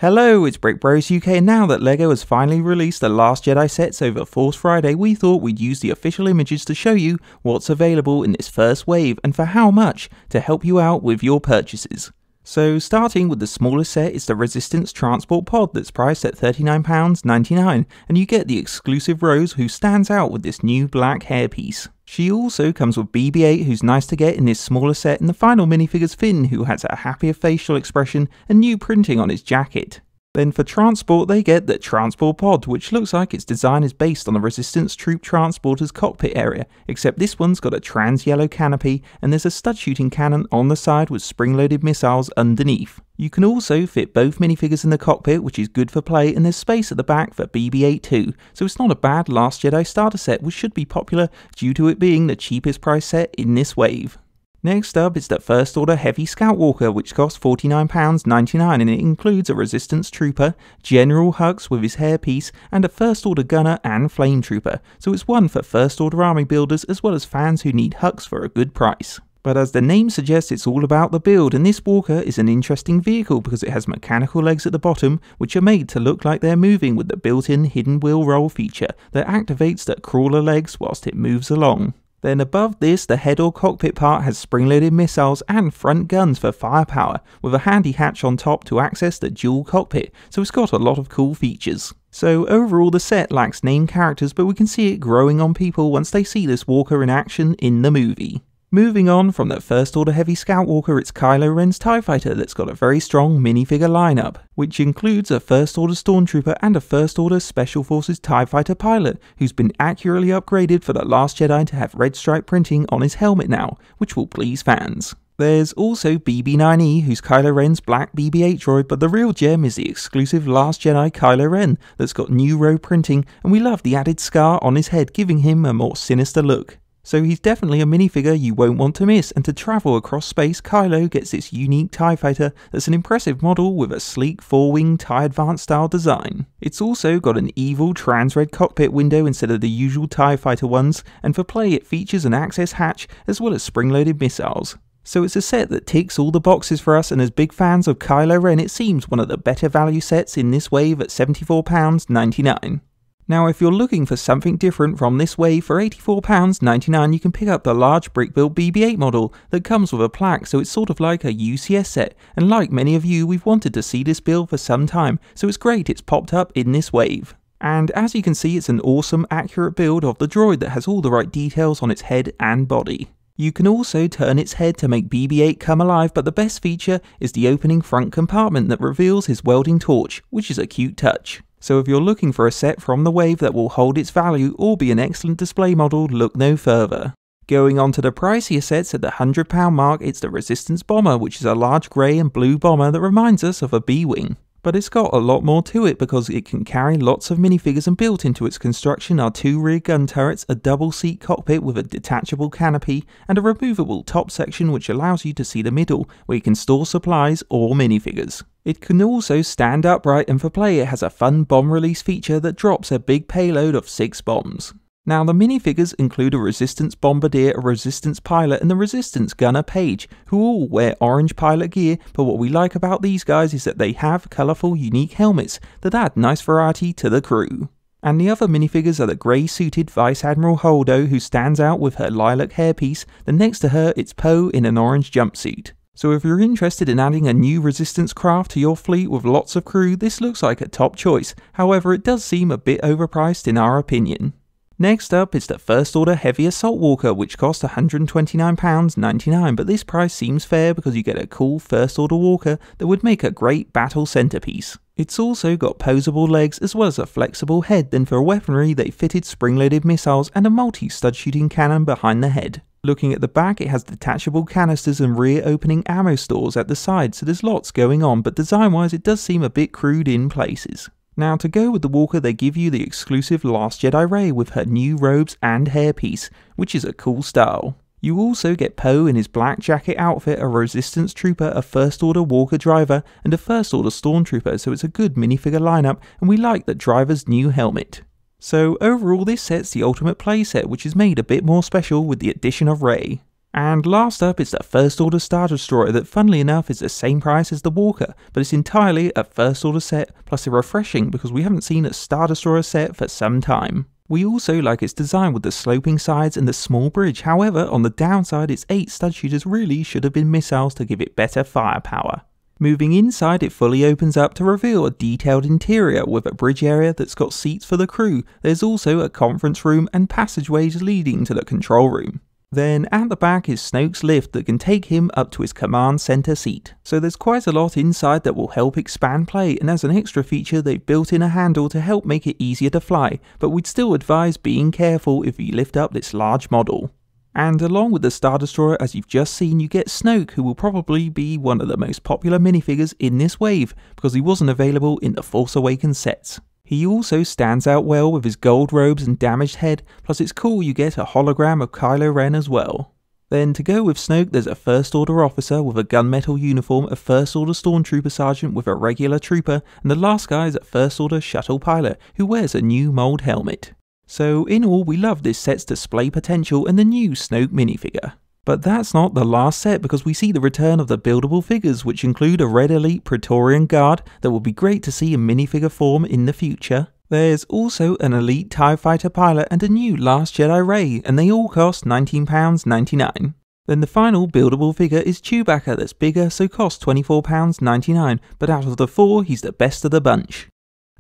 Hello, it's BrickBros UK, and now that LEGO has finally released the Last Jedi sets over Force Friday, we thought we'd use the official images to show you what's available in this first wave and for how much to help you out with your purchases. So starting with the smallest set is the Resistance Transport Pod that's priced at £39.99, and you get the exclusive Rose, who stands out with this new black hairpiece. She also comes with BB8, who's nice to get in this smaller set, and the final minifigure's Finn, who has a happier facial expression and new printing on his jacket. Then for Transport, they get the Transport Pod, which looks like its design is based on the Resistance Troop Transporter's cockpit area, except this one's got a trans-yellow canopy, and there's a stud shooting cannon on the side with spring-loaded missiles underneath. You can also fit both minifigures in the cockpit, which is good for play, and there's space at the back for BB8 too, so it's not a bad Last Jedi starter set, which should be popular due to it being the cheapest price set in this wave. Next up is the First Order Heavy Scout Walker, which costs £49.99, and it includes a Resistance Trooper, General Hux with his hairpiece, and a First Order Gunner and Flame Trooper, so it's one for First Order army builders as well as fans who need Hux for a good price. But as the name suggests, it's all about the build, and this walker is an interesting vehicle because it has mechanical legs at the bottom, which are made to look like they're moving with the built-in hidden wheel roll feature that activates the crawler legs whilst it moves along. Then above this, the head or cockpit part has spring-loaded missiles and front guns for firepower, with a handy hatch on top to access the dual cockpit, so it's got a lot of cool features. So overall the set lacks named characters, but we can see it growing on people once they see this walker in action in the movie. Moving on from the First Order Heavy Scout Walker, it's Kylo Ren's TIE Fighter that's got a very strong minifigure lineup, which includes a First Order Stormtrooper and a First Order Special Forces TIE Fighter pilot, who's been accurately upgraded for the Last Jedi to have red stripe printing on his helmet now, which will please fans. There's also BB9E, who's Kylo Ren's black BB8 droid, but the real gem is the exclusive Last Jedi Kylo Ren that's got new row printing, and we love the added scar on his head, giving him a more sinister look. So he's definitely a minifigure you won't want to miss, and to travel across space, Kylo gets this unique TIE Fighter that's an impressive model with a sleek 4-wing TIE Advanced style design. It's also got an evil trans-red cockpit window instead of the usual TIE Fighter ones, and for play it features an access hatch as well as spring-loaded missiles. So it's a set that ticks all the boxes for us, and as big fans of Kylo Ren, it seems one of the better value sets in this wave at £74.99. Now if you're looking for something different from this wave, for £84.99 you can pick up the large brick-built BB8 model that comes with a plaque, so it's sort of like a UCS set, and like many of you, we've wanted to see this build for some time, so it's great it's popped up in this wave. And as you can see, it's an awesome accurate build of the droid that has all the right details on its head and body. You can also turn its head to make BB8 come alive, but the best feature is the opening front compartment that reveals his welding torch, which is a cute touch. So if you're looking for a set from the wave that will hold its value or be an excellent display model, look no further. Going on to the pricier sets at the £100 mark, it's the Resistance Bomber, which is a large grey and blue bomber that reminds us of a B-wing. But it's got a lot more to it because it can carry lots of minifigures, and built into its construction are 2 rear gun turrets, a double seat cockpit with a detachable canopy, and a removable top section which allows you to see the middle where you can store supplies or minifigures. It can also stand upright, and for play it has a fun bomb release feature that drops a big payload of 6 bombs. Now the minifigures include a Resistance Bombardier, a Resistance Pilot, and the Resistance Gunner Page, who all wear orange pilot gear, but what we like about these guys is that they have colourful unique helmets that add nice variety to the crew. And the other minifigures are the grey suited Vice Admiral Holdo, who stands out with her lilac hairpiece, then next to her it's Poe in an orange jumpsuit. So if you're interested in adding a new Resistance craft to your fleet with lots of crew, this looks like a top choice, however it does seem a bit overpriced in our opinion. Next up is the First Order Heavy Assault Walker, which costs £129.99, but this price seems fair because you get a cool First Order Walker that would make a great battle centerpiece. It's also got posable legs as well as a flexible head, then for weaponry they fitted spring-loaded missiles and a multi-stud shooting cannon behind the head. Looking at the back, it has detachable canisters and rear opening ammo stores at the side, so there's lots going on, but design-wise it does seem a bit crude in places. Now to go with the walker, they give you the exclusive Last Jedi Rey with her new robes and hairpiece, which is a cool style. You also get Poe in his black jacket outfit, a Resistance Trooper, a First Order Walker Driver, and a First Order Stormtrooper, so it's a good minifigure lineup, and we like the driver's new helmet. So overall this set's the ultimate playset, which is made a bit more special with the addition of Rey. And last up is the First Order Star Destroyer that funnily enough is the same price as the Walker, but it's entirely a First Order set, plus they're refreshing because we haven't seen a Star Destroyer set for some time. We also like its design with the sloping sides and the small bridge, however on the downside its 8 stud shooters really should have been missiles to give it better firepower. Moving inside, it fully opens up to reveal a detailed interior with a bridge area that's got seats for the crew. There's also a conference room and passageways leading to the control room. Then at the back is Snoke's lift that can take him up to his command center seat. So there's quite a lot inside that will help expand play, and as an extra feature they've built in a handle to help make it easier to fly, but we'd still advise being careful if you lift up this large model. And along with the Star Destroyer, as you've just seen, you get Snoke, who will probably be one of the most popular minifigures in this wave, because he wasn't available in the Force Awakens sets. He also stands out well with his gold robes and damaged head, plus it's cool you get a hologram of Kylo Ren as well. Then to go with Snoke there's a First Order officer with a gunmetal uniform, a First Order Stormtrooper sergeant with a regular trooper, and the last guy is a First Order shuttle pilot who wears a new mold helmet. So in all we love this set's display potential and the new Snoke minifigure. But that's not the last set, because we see the return of the buildable figures, which include a Red Elite Praetorian Guard that will be great to see in minifigure form in the future. There's also an Elite TIE Fighter pilot and a new Last Jedi Rey, and they all cost £19.99. Then the final buildable figure is Chewbacca that's bigger, so costs £24.99, but out of the 4 he's the best of the bunch.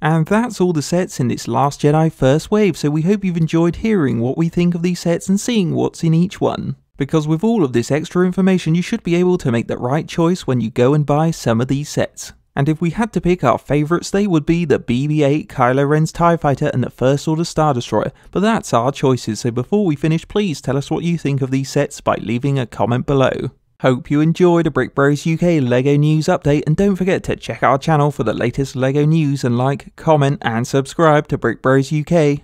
And that's all the sets in this Last Jedi first wave, so we hope you've enjoyed hearing what we think of these sets and seeing what's in each one. Because with all of this extra information you should be able to make the right choice when you go and buy some of these sets. And if we had to pick our favourites, they would be the BB8 Kylo Ren's TIE Fighter and the First Order Star Destroyer, but that's our choices, so before we finish please tell us what you think of these sets by leaving a comment below. Hope you enjoyed a Brick Bros UK LEGO news update, and don't forget to check our channel for the latest LEGO news and like, comment and subscribe to Brick Bros UK.